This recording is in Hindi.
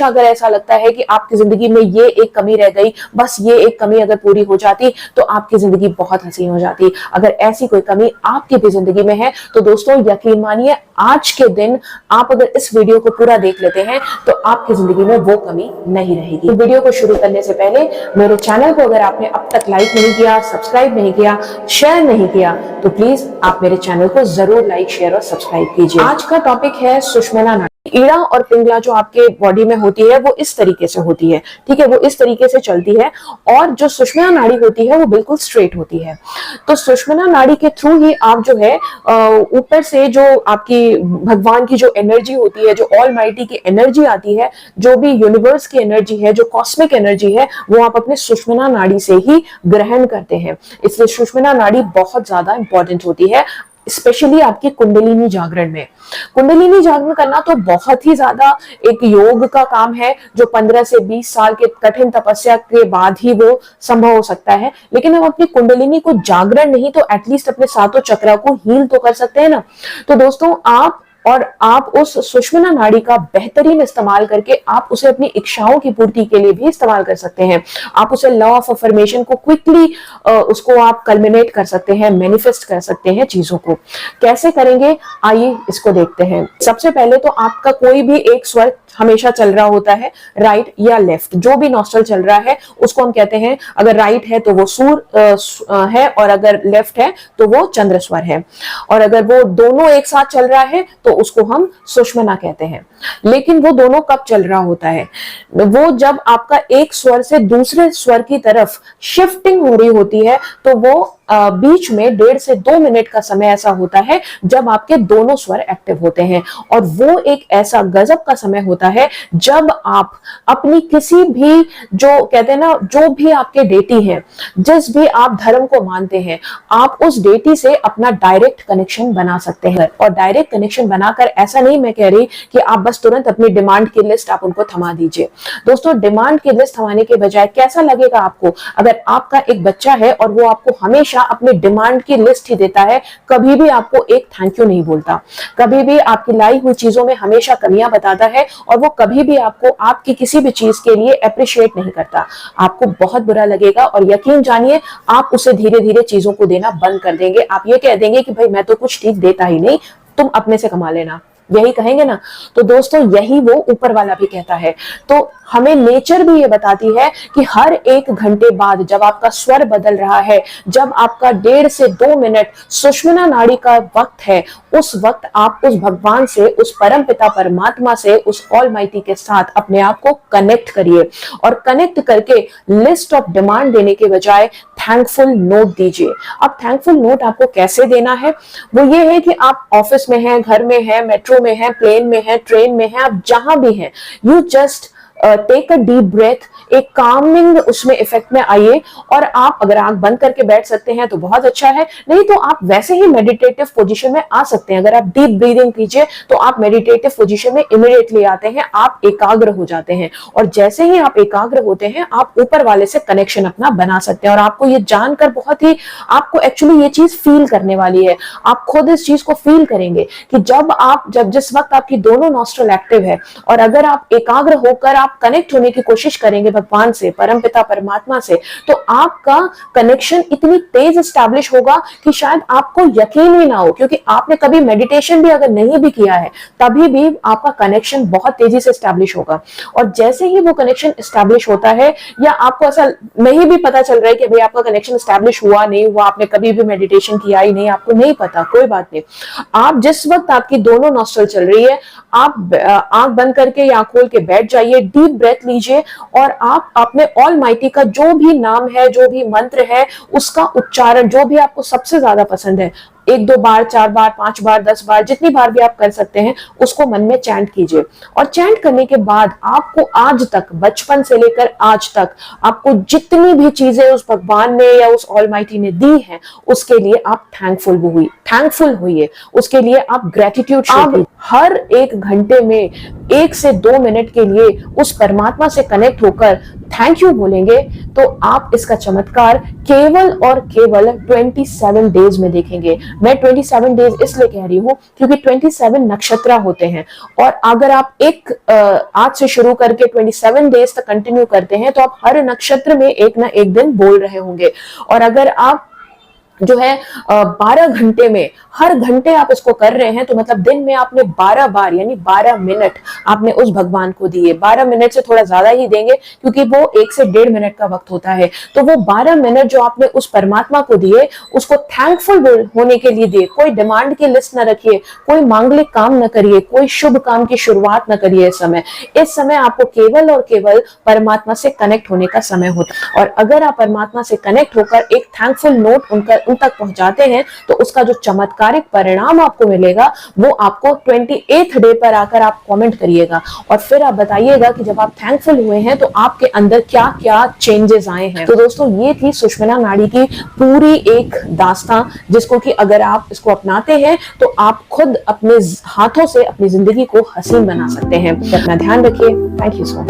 अगर ऐसा लगता है कि आपकी जिंदगी में ये एक कमी रह गई, बस ये एक कमी अगर पूरी हो जाती तो आपकी जिंदगी बहुत हसीन हो जाती, अगर ऐसी कोई कमी आपकी भी जिंदगी में है तो दोस्तों यकीन मानिए आज के दिन आप अगर इस वीडियो को पूरा देख लेते हैं तो आपकी जिंदगी में वो कमी नहीं रहेगी। वीडियो को शुरू करने से पहले मेरे चैनल को अगर आपने अब तक लाइक नहीं किया, सब्सक्राइब नहीं किया, शेयर नहीं किया तो प्लीज आप मेरे चैनल को जरूर लाइक, शेयर और सब्सक्राइब कीजिए। आज का टॉपिक है सुषुम्ना नाड़ी। ईड़ा और पिंगला जो आपके बॉडी में होती है वो इस तरीके से होती है, ठीक है, वो इस तरीके से चलती है और जो सुषुम्ना नाड़ी होती है वो बिल्कुल स्ट्रेट होती है। तो सुषुम्ना नाड़ी के थ्रू ही आप जो है ऊपर से जो आपकी भगवान की जो एनर्जी होती है, जो ऑलमाइटी की एनर्जी आती है, जो भी यूनिवर्स की एनर्जी है, जो कॉस्मिक एनर्जी है, वो आप अपने सुषुम्ना नाड़ी से ही ग्रहण करते हैं। इसलिए सुषुम्ना नाड़ी बहुत ज्यादा इंपॉर्टेंट होती है, स्पेशली आपकी कुंडलिनी जागरण में। कुंडलिनी जागरण करना तो बहुत ही ज्यादा एक योग का काम है, जो 15 से 20 साल के कठिन तपस्या के बाद ही वो संभव हो सकता है। लेकिन हम अपनी कुंडलिनी को जागरण नहीं तो एटलीस्ट अपने सातों चक्र को हील तो कर सकते हैं ना। तो दोस्तों आप उस सुषुम्ना नाड़ी का बेहतरीन इस्तेमाल करके आप उसे अपनी इच्छाओं की पूर्ति के लिए भी इस्तेमाल कर सकते हैं। आप उसे लॉ ऑफ अफर्मेशन को क्विकली उसको आप कल्मिनेट कर सकते हैं, मैनिफेस्ट कर सकते हैं चीजों को। कैसे करेंगे आइए इसको देखते हैं। सबसे पहले तो आपका कोई भी एक स्वर हमेशा चल रहा होता है, राइट या लेफ्ट, जो भी नॉस्ट्रल चल रहा है उसको हम कहते हैं, अगर राइट है तो वो सूर है और अगर लेफ्ट है तो वो चंद्र स्वर है, और अगर वो दोनों एक साथ चल रहा है तो उसको हम सुषुम्ना कहते हैं। लेकिन वो दोनों कब चल रहा होता है? वो जब आपका एक स्वर से दूसरे स्वर की तरफ शिफ्टिंग हो रही होती है, तो वो बीच में 1.5 से 2 मिनट का समय ऐसा होता है जब आपके दोनों स्वर एक्टिव होते हैं। और वो एक ऐसा गजब का समय होता है जब आप अपनी किसी भी, जो कहते हैं ना, जो भी आपके डेटी है, जिस भी आप धर्म को मानते हैं, आप उस डेटी से अपना डायरेक्ट कनेक्शन बना सकते हैं। और डायरेक्ट कनेक्शन बनाकर, ऐसा नहीं मैं कह रही कि आप बस तुरंत अपनी डिमांड की लिस्ट आप उनको थमा दीजिए। दोस्तों डिमांड की लिस्ट थमाने के बजाय कैसा लगेगा आपको अगर आपका एक बच्चा है और वो आपको हमेशा अपनी डिमांड की लिस्ट ही देता है, कभी भी आपको एक थैंक यू नहीं बोलता, कभी भी आपकी लाई हुई चीजों में हमेशा कमियां बताता है, और वो कभी भी आपको आपकी किसी भी चीज के लिए अप्रिशिएट नहीं करता, आपको बहुत बुरा लगेगा। और यकीन जानिए आप उसे धीरे धीरे चीजों को देना बंद कर देंगे। आप ये कह देंगे कि भाई मैं तो कुछ ठीक देता ही नहीं, तुम अपने से कमा लेना, यही कहेंगे ना। तो दोस्तों यही वो ऊपर वाला भी कहता है। तो हमें नेचर भी ये बताती है कि हर 1 घंटे बाद जब आपका स्वर बदल रहा है, जब आपका 1.5 से 2 मिनट सुषुम्ना नाड़ी का वक्त है, उस वक्त आप उस भगवान से, उस परम पिता परमात्मा से, उस ऑलमाइटी के साथ अपने आप को कनेक्ट करिए। और कनेक्ट करके लिस्ट ऑफ डिमांड देने के बजाय थैंकफुल नोट दीजिए। अब थैंकफुल नोट आपको कैसे देना है? वो ये है कि आप ऑफिस में हैं, घर में हैं, मेट्रो में हैं, प्लेन में हैं, ट्रेन में हैं, आप जहां भी हैं, you just take a deep breath, एक कामिंग उसमें इफेक्ट में आइए। और आप अगर आंख बंद करके बैठ सकते हैं तो बहुत अच्छा है, नहीं तो आप वैसे ही मेडिटेटिव पोजीशन में आ सकते हैं। अगर आप डीप ब्रीदिंग कीजिए तो आप मेडिटेटिव पोजीशन में इमीडिएटली आते हैं, आप एकाग्र हो जाते हैं। और जैसे ही आप एकाग्र होते हैं आप ऊपर वाले से कनेक्शन अपना बना सकते हैं। और आपको ये जानकर बहुत ही, आपको एक्चुअली ये चीज फील करने वाली है, आप खुद इस चीज को फील करेंगे कि जब जिस वक्त आपकी दोनों नॉस्ट्रल एक्टिव है और अगर आप एकाग्र होकर आप कनेक्ट होने की कोशिश करेंगे भगवान से, परमपिता परमात्मा से, तो आपका कनेक्शन इतनी तेज एस्टैब्लिश होगा कि शायद आपको यकीन ही ना हो। क्योंकि आपने कभी मेडिटेशन भी अगर नहीं भी किया है तभी भी आपका कनेक्शन बहुत तेजी से एस्टैब्लिश होगा। और जैसे ही वो कनेक्शन एस्टैब्लिश होता है, या आपको ऐसा नहीं भी पता चल रहा है कि भाई आपका कनेक्शन एस्टैब्लिश हुआ नहीं हुआ, आपने कभी भी मेडिटेशन किया ही नहीं, आपको नहीं पता, कोई बात नहीं। आप जिस वक्त आपकी दोनों नॉस्ट्रल चल रही है, आप आंख बंद करके या खोल के बैठ जाइए, डीप ब्रेथ लीजिए और आप अपने ऑलमाइटी का जो भी नाम है, जो भी मंत्र है, उसका उच्चारण जो भी आपको सबसे ज्यादा पसंद है, 1 2 बार, 4 बार, 5 बार, 10 बार, जितनी बार भी आप कर सकते हैं उसको मन में चैंट कीजिए। और चैंट करने के बाद आपको आज तक, बचपन से लेकर आज तक, आपको जितनी भी चीजें उस भगवान ने या उस ऑलमाइटी ने दी हैं, उसके लिए आप थैंकफुल होइए, उसके लिए आप ग्रेटिट्यूड शो कीजिए। हर 1 घंटे में 1 से 2 मिनट के लिए उस परमात्मा से कनेक्ट होकर थैंक यू बोलेंगे तो आप इसका चमत्कार केवल और केवल 27 डेज में देखेंगे। मैं 27 डेज इसलिए कह रही हूं क्योंकि 27 नक्षत्र होते हैं, और अगर आप एक आज से शुरू करके 27 डेज तक कंटिन्यू करते हैं तो आप हर नक्षत्र में एक ना एक दिन बोल रहे होंगे। और अगर आप जो है 12 घंटे में हर घंटे आप इसको कर रहे हैं, तो मतलब दिन में आपने 12 बार यानी 12 मिनट आपने उस भगवान को दिए। 12 मिनट से थोड़ा ज्यादा ही देंगे क्योंकि वो 1 से 1.5 मिनट का वक्त होता है। तो वो 12 मिनट जो आपने उस परमात्मा को दिए, उसको थैंकफुल होने के लिए दिए। कोई डिमांड की लिस्ट न रखिए, कोई मांगलिक काम न करिए, कोई शुभ काम की शुरुआत न करिए। इस समय आपको केवल और केवल परमात्मा से कनेक्ट होने का समय होता है। और अगर आप परमात्मा से कनेक्ट होकर एक थैंकफुल नोट उन तक पहुंचाते हैं तो उसका जो चमत्कारिक परिणाम आपको मिलेगा वो आपको 28th डे पर आकर आप कमेंट करिएगा, और फिर आप बताइएगा कि जब आप थैंकफुल हुए हैं तो आपके अंदर क्या क्या चेंजेस आए हैं। तो दोस्तों, ये थी सुषमना नाड़ी की पूरी एक दास्तां, जिसको कि अगर आप इसको अपनाते हैं तो आप खुद अपने हाथों से अपनी जिंदगी को हसीन बना सकते हैं। अपना ध्यान रखिए। Thank you so much.